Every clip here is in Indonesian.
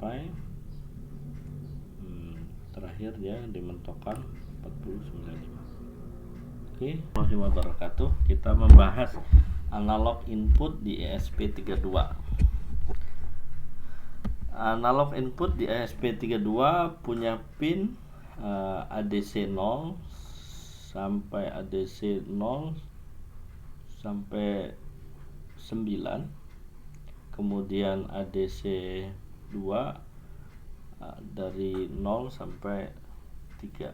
sampai terakhir dia dimentokkan 4095. Oke, warahmatullahi wabarakatuh. Kita membahas analog input di ESP32. Analog input di ESP32 punya pin ADC 0 sampai ADC 0 sampai 9, kemudian ADC 2 dari 0 sampai 3.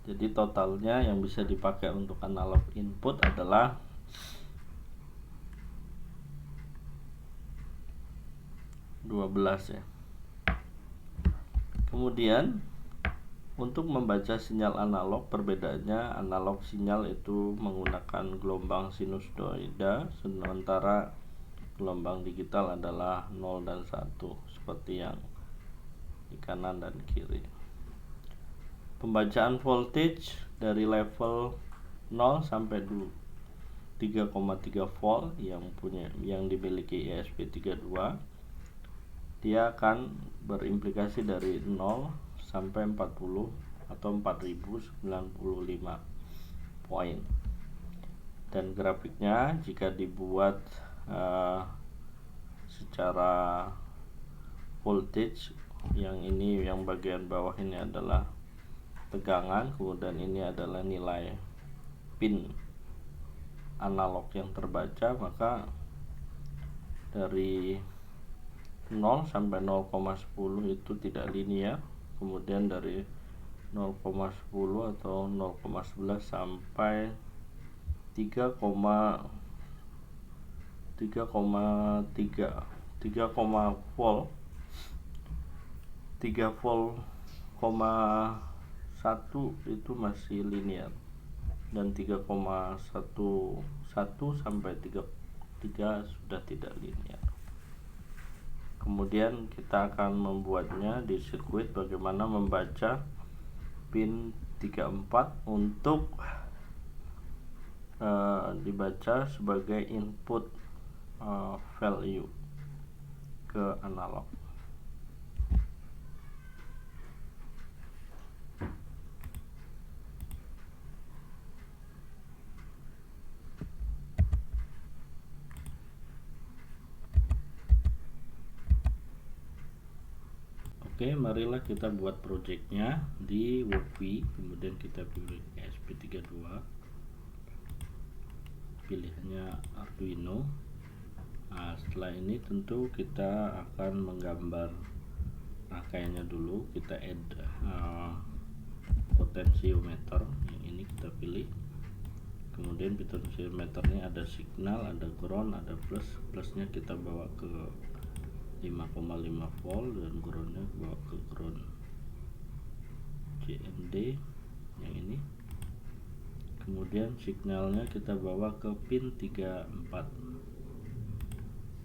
Jadi totalnya yang bisa dipakai untuk analog input adalah 12 ya. Kemudian untuk membaca sinyal analog, perbedaannya analog sinyal itu menggunakan gelombang sinusoida, sementara gelombang digital adalah 0 dan 1 seperti yang di kanan dan kiri. Pembacaan voltage dari level 0 sampai 3,3 volt yang dimiliki ESP32, dia akan berimplikasi dari 0 sampai 40 atau 4095 poin. Dan grafiknya jika dibuat secara voltage, yang ini, yang bagian bawah ini adalah tegangan, kemudian ini adalah nilai pin analog yang terbaca, maka dari 0 sampai 0,10 itu tidak linear, kemudian dari 0,10 atau 0,11 sampai 3 volt 3,1 itu masih linear, dan 3,11 sampai 3 sudah tidak linear. Kemudian kita akan membuatnya di sirkuit bagaimana membaca pin 34 untuk dibaca sebagai input value ke analog. Oke, marilah kita buat projectnya di Workvi. Kemudian kita pilih ESP32, pilihannya Arduino. Nah, setelah ini tentu kita akan menggambar rangkaiannya dulu. Kita add potensiometer, yang ini kita pilih. Kemudian potensiometernya ada signal, ada ground, ada plus. Plusnya kita bawa ke 5,5 volt dan groundnya bawa ke ground GND yang ini. Kemudian signalnya kita bawa ke pin 34.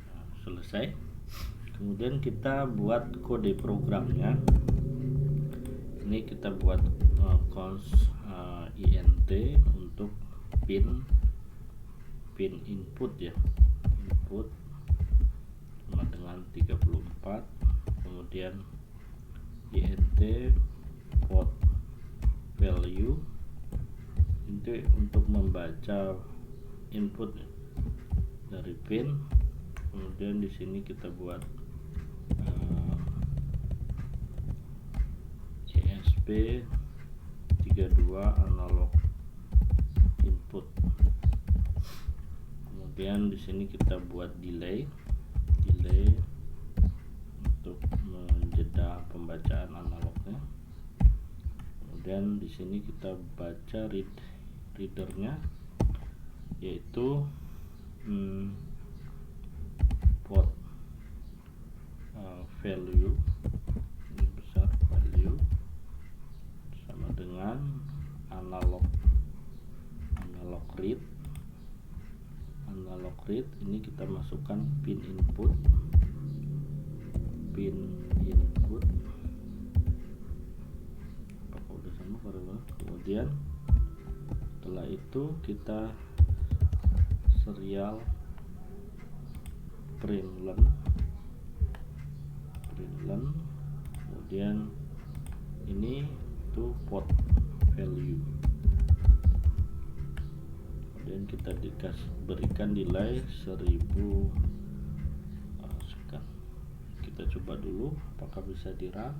Nah, selesai. Kemudian kita buat kode programnya. Ini kita buat cons int untuk pin input ya, input sama dengan 34, kemudian int port value itu untuk membaca input dari pin. Kemudian di sini kita buat ESP32 analog input. Kemudian di sini kita buat delay untuk menjeda pembacaan analognya. Kemudian di sini kita baca readernya, yaitu port value, ini besar, value sama dengan analog read. Ini kita masukkan pin input, apakah udah sama? Kemudian setelah itu kita serial print learn Greenland. Kemudian ini tuh port value, kemudian kita berikan nilai 1000 sekian. Kita coba dulu apakah bisa di run.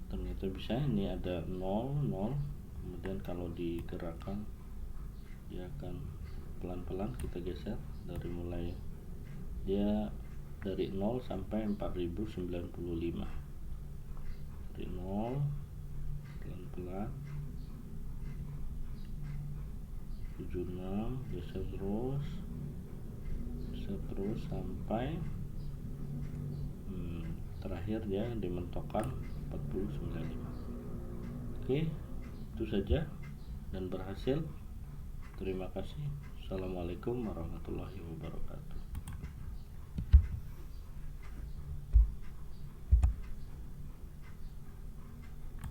Ternyata bisa. Ini ada 0 0, kemudian kalau digerakkan dia akan pelan-pelan. Kita geser dari mulai dia dari 0 sampai 4095, dari 0 pelan-pelan 76, geser terus sampai terakhir dia dimentokkan 4095. Oke, itu saja dan berhasil. Terima kasih. Assalamualaikum warahmatullahi wabarakatuh.